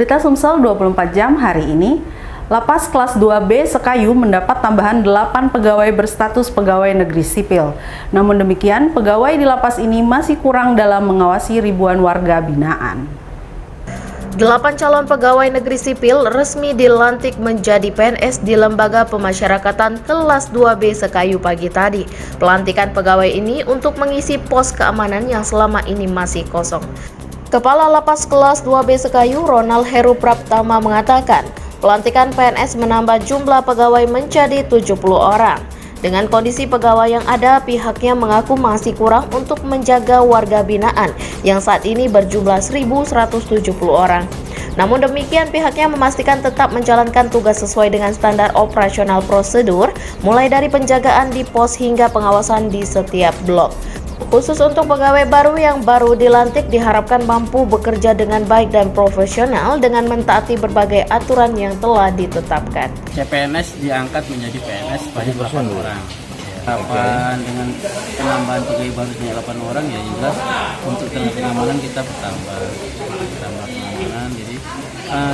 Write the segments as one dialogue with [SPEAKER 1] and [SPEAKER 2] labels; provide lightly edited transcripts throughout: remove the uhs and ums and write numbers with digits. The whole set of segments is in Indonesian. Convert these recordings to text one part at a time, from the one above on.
[SPEAKER 1] Berita Sumsel 24 jam hari ini, Lapas kelas 2B Sekayu mendapat tambahan 8 pegawai berstatus pegawai negeri sipil. Namun demikian, pegawai di lapas ini masih kurang dalam mengawasi ribuan warga binaan.
[SPEAKER 2] 8 calon pegawai negeri sipil resmi dilantik menjadi PNS di Lembaga Pemasyarakatan kelas 2B Sekayu pagi tadi. Pelantikan pegawai ini untuk mengisi pos keamanan yang selama ini masih kosong. Kepala Lapas kelas 2B Sekayu, Ronald Heru Praptama mengatakan, pelantikan PNS menambah jumlah pegawai menjadi 70 orang. Dengan kondisi pegawai yang ada, pihaknya mengaku masih kurang untuk menjaga warga binaan yang saat ini berjumlah 1.170 orang. Namun demikian, pihaknya memastikan tetap menjalankan tugas sesuai dengan standar operasional prosedur, mulai dari penjagaan di pos hingga pengawasan di setiap blok. Khusus untuk pegawai baru yang baru dilantik diharapkan mampu bekerja dengan baik dan profesional dengan mentaati berbagai aturan yang telah ditetapkan.
[SPEAKER 3] CPNS diangkat menjadi PNS sebanyak 8 orang. Harapan dengan penambahan pegawai baru sebanyak 8 orang ya jelas untuk tenaga pengamanan kita bertambah pengamanan. Jadi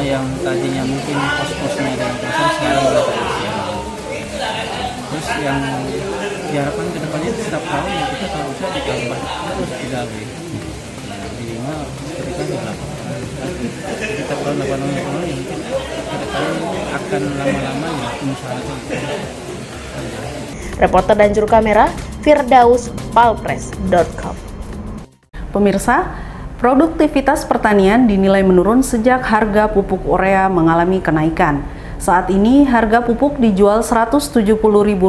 [SPEAKER 3] yang tadinya mungkin pos-posnya ada yang kosong sekarang sudah terisian. Terus yang diharapkan ke depannya setiap tahun ya kita kalau bisa ditambah terus pegawai. Minimal ketika di lapangan kita kalau 8 orang yang mungkin kedepannya akan lama-lama ya misalnya.
[SPEAKER 2] Reporter dan juru kamera Firdaus, palpres.com.
[SPEAKER 1] Pemirsa, produktivitas pertanian dinilai menurun sejak harga pupuk urea mengalami kenaikan. Saat ini harga pupuk dijual Rp170.000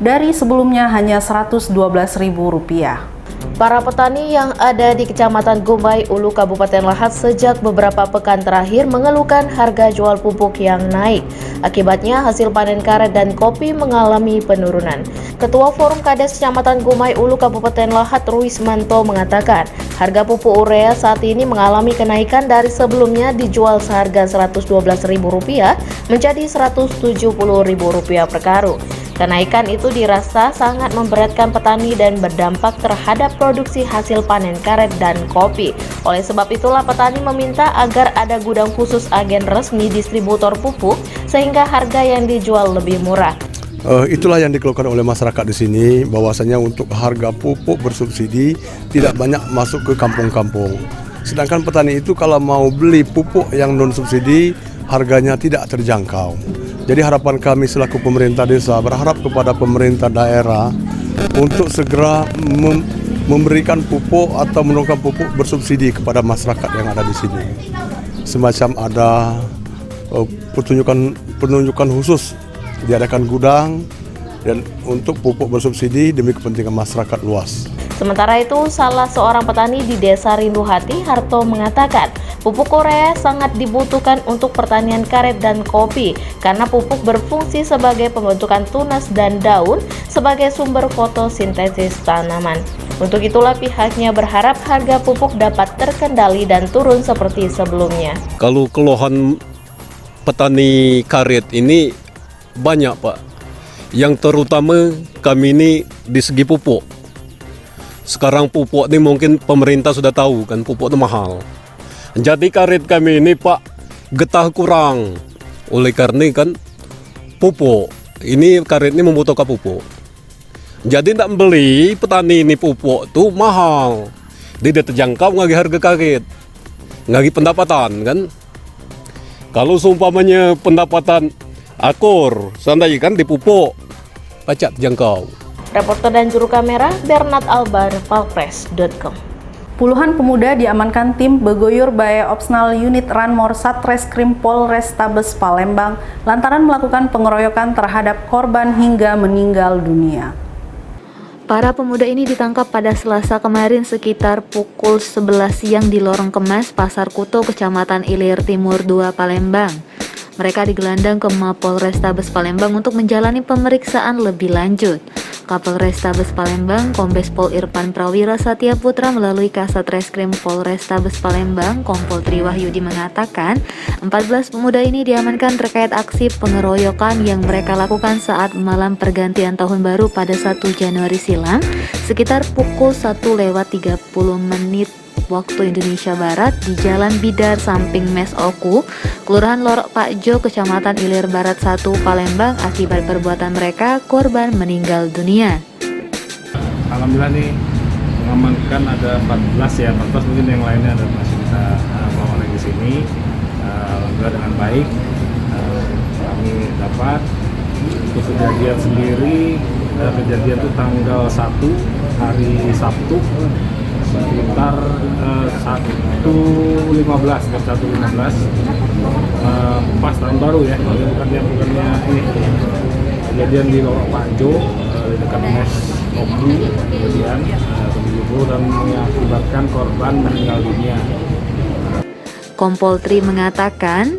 [SPEAKER 1] dari sebelumnya hanya Rp112.000.
[SPEAKER 2] Para petani yang ada di Kecamatan Gumbai, Ulu, Kabupaten Lahat sejak beberapa pekan terakhir mengeluhkan harga jual pupuk yang naik. Akibatnya hasil panen karet dan kopi mengalami penurunan. Ketua Forum Kades Kecamatan Gumbai, Ulu, Kabupaten Lahat, Ruismanto mengatakan, harga pupuk urea saat ini mengalami kenaikan dari sebelumnya dijual seharga Rp112.000 menjadi Rp170.000 per karung. Kenaikan itu dirasa sangat memberatkan petani dan berdampak terhadap produksi hasil panen karet dan kopi. Oleh sebab itulah petani meminta agar ada gudang khusus agen resmi distributor pupuk sehingga harga yang dijual lebih murah.
[SPEAKER 4] Itulah yang dikeluhkan oleh masyarakat di sini, bahwasanya untuk harga pupuk bersubsidi tidak banyak masuk ke kampung-kampung. Sedangkan petani itu kalau mau beli pupuk yang non subsidi harganya tidak terjangkau. Jadi harapan kami selaku pemerintah desa berharap kepada pemerintah daerah untuk segera memberikan pupuk atau menurunkan pupuk bersubsidi kepada masyarakat yang ada di sini. Semacam ada penunjukan khusus, diadakan gudang dan untuk pupuk bersubsidi demi kepentingan masyarakat luas.
[SPEAKER 2] Sementara itu, salah seorang petani di Desa Rindu Hati, Harto, mengatakan pupuk urea sangat dibutuhkan untuk pertanian karet dan kopi karena pupuk berfungsi sebagai pembentukan tunas dan daun sebagai sumber fotosintesis tanaman. Untuk itulah pihaknya berharap harga pupuk dapat terkendali dan turun seperti sebelumnya.
[SPEAKER 5] Kalau keluhan petani karet ini banyak, Pak. Yang terutama kami ini di segi pupuk. Sekarang pupuk ini mungkin pemerintah sudah tahu kan pupuk itu mahal. Jadi karet kami ini, Pak, getah kurang. Oleh karena kan pupuk ini karet ini membutuhkan pupuk. Jadi tidak beli petani ini pupuk tuh mahal. Tidak terjangkau ngagi harga karet, ngagi pendapatan kan. Kalau seumpamanya pendapatan akur, seandainya kan di pupuk pacak terjangkau.
[SPEAKER 2] Reporter dan juru kamera Bernard Albar, palpres.com.
[SPEAKER 1] Puluhan pemuda diamankan tim Begoyur Bae Opsnal Unit Ranmor Satreskrim Polrestabes Palembang lantaran melakukan pengeroyokan terhadap korban hingga meninggal dunia.
[SPEAKER 6] Para pemuda ini ditangkap pada Selasa kemarin sekitar pukul 11 siang di Lorong Kemas, Pasar Kuto, Kecamatan Ilir Timur 2, Palembang. Mereka digelandang ke Mapolrestabes Palembang untuk menjalani pemeriksaan lebih lanjut. Kapolrestabes Palembang, Kombes Pol Irfan Prawira Satya Putra melalui Kasat Reskrim Polrestabes Palembang, Kompol Triwahyudi mengatakan, 14 pemuda ini diamankan terkait aksi pengeroyokan yang mereka lakukan saat malam pergantian tahun baru pada 1 Januari silam, sekitar pukul 1:30 waktu Indonesia Barat di Jalan Bidar samping Mes Oku, Kelurahan Lorok Pakjo, Kecamatan Ilir Barat 1, Palembang. Akibat perbuatan mereka, korban meninggal dunia.
[SPEAKER 7] Alhamdulillah nih mengamankan ada 14 mungkin yang lainnya ada masih bisa bawa lagi di sini. Alhamdulillah dengan baik kami dapat. Untuk kejadian sendiri, kejadian itu tanggal 1 hari Sabtu sekitar 1.15 pas tahun baru ya, bukannya ini kejadian di Lorok Pakjo di dekat Mes Oku kemudian dan mengakibatkan korban meninggal dunia.
[SPEAKER 6] Kompol Tri mengatakan,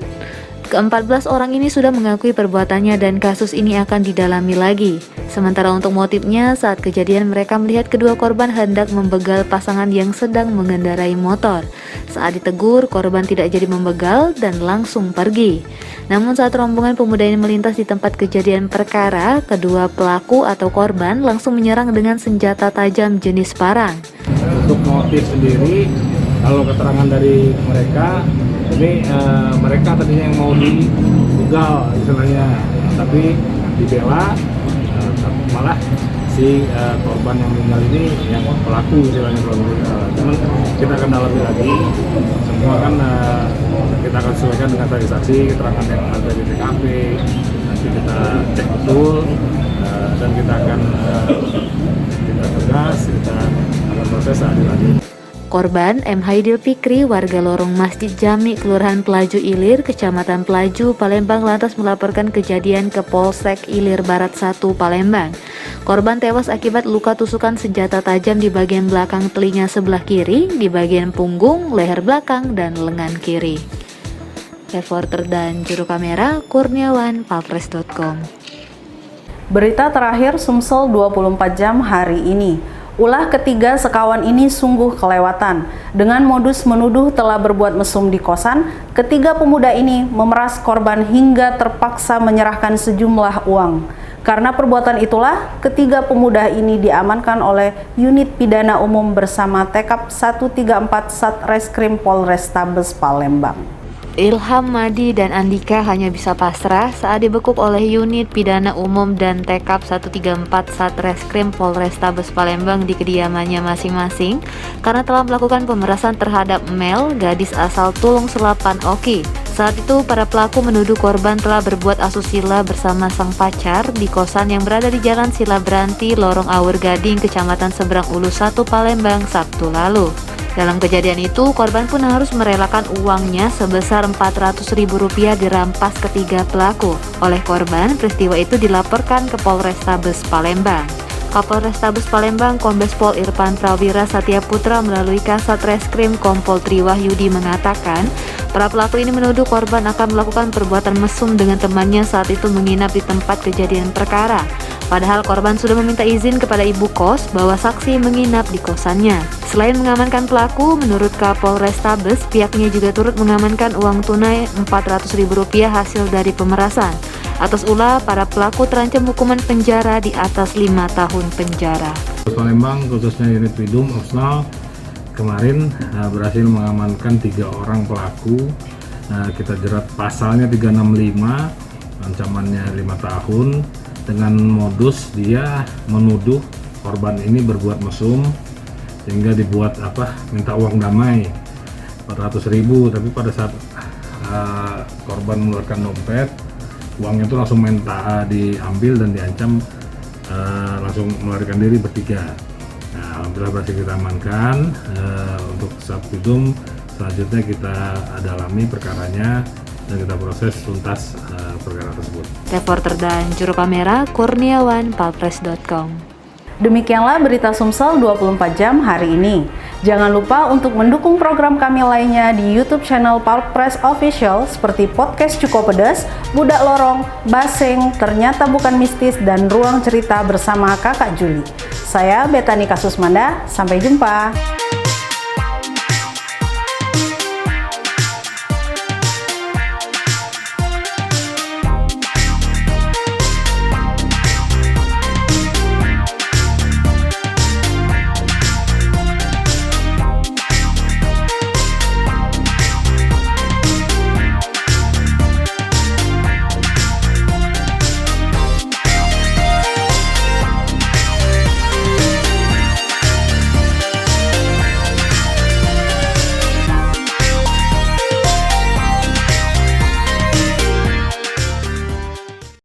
[SPEAKER 6] ke-14 orang ini sudah mengakui perbuatannya dan kasus ini akan didalami lagi. Sementara untuk motifnya, saat kejadian mereka melihat kedua korban hendak membegal pasangan yang sedang mengendarai motor. Saat ditegur, korban tidak jadi membegal dan langsung pergi. Namun saat rombongan pemuda ini melintas di tempat kejadian perkara, kedua pelaku atau korban langsung menyerang dengan senjata tajam jenis parang.
[SPEAKER 7] Untuk motif sendiri, kalau keterangan dari mereka, ini mereka tadinya yang mau dibegal istilahnya, tapi dibela, malah si korban yang meninggal ini yang pelaku istilahnya. Cuman kita akan dalami lagi, semua kan kita akan sesuaikan dengan saksi keterangan yang ada di TKP. Nanti kita cek betul dan kita akan tegas, kita akan proses adil lagi.
[SPEAKER 6] Korban M. Haidil Fikri, warga lorong Masjid Jami, Kelurahan Pelaju Ilir, Kecamatan Pelaju, Palembang, lantas melaporkan kejadian ke Polsek Ilir Barat 1, Palembang. Korban tewas akibat luka tusukan senjata tajam di bagian belakang telinga sebelah kiri, di bagian punggung, leher belakang, dan lengan kiri. Reporter dan juru kamera Kurniawan, palpres.com.
[SPEAKER 1] Berita terakhir Sumsel 24 jam hari ini. Ulah ketiga sekawan ini sungguh kelewatan. Dengan modus menuduh telah berbuat mesum di kosan, ketiga pemuda ini memeras korban hingga terpaksa menyerahkan sejumlah uang. Karena perbuatan itulah, ketiga pemuda ini diamankan oleh Unit Pidana Umum bersama Tekap 134 Satreskrim Polrestabes Palembang.
[SPEAKER 6] Ilham, Madi, dan Andika hanya bisa pasrah saat dibekuk oleh Unit Pidana Umum dan Tekap 134 Satreskrim Polrestabes Palembang di kediamannya masing-masing karena telah melakukan pemerasan terhadap Mel, gadis asal Tulung Selapan, Oki. Saat itu, para pelaku menuduh korban telah berbuat asusila bersama sang pacar di kosan yang berada di Jalan Sila Beranti, Lorong Awur Gading, Kecamatan Seberang Ulu 1, Palembang, Sabtu lalu. Dalam kejadian itu, korban pun harus merelakan uangnya sebesar Rp400.000 dirampas ketiga pelaku. Oleh korban, peristiwa itu dilaporkan ke Polrestabes Palembang. Kapolrestabes Palembang Kombes Pol Irfan Prawira Satyaputra melalui Kasat Reskrim Kompol Tri Wahyudi mengatakan, para pelaku ini menuduh korban akan melakukan perbuatan mesum dengan temannya saat itu menginap di tempat kejadian perkara. Padahal korban sudah meminta izin kepada ibu kos bahwa saksi menginap di kosannya. Selain mengamankan pelaku, menurut Kapolrestabes, pihaknya juga turut mengamankan uang tunai Rp400.000 hasil dari pemerasan. Atas ulah, para pelaku terancam hukuman penjara di atas 5 tahun penjara.
[SPEAKER 7] Palembang, khususnya unit Pidum Opsnal, kemarin berhasil mengamankan 3 orang pelaku. Kita jerat pasalnya 365, ancamannya 5 tahun. Dengan modus dia menuduh korban ini berbuat mesum sehingga dibuat minta uang damai 400.000, tapi pada saat korban mengeluarkan dompet, uangnya itu langsung diambil dan diancam langsung melarikan diri bertiga. Alhamdulillah berhasil kita amankan. Untuk Subpidum selanjutnya kita dalami perkaranya dan kita proses tuntas perkara tersebut.
[SPEAKER 6] Reporter dan juru kamera Kurniawan, palpres.com.
[SPEAKER 1] Demikianlah berita Sumsel 24 jam hari ini. Jangan lupa untuk mendukung program kami lainnya di YouTube channel Palpres Official seperti Podcast Cuko Pedas, Budak Lorong, Baseng, Ternyata Bukan Mistis, dan Ruang Cerita bersama Kakak Juli. Saya Betani Kasusmanda, sampai jumpa.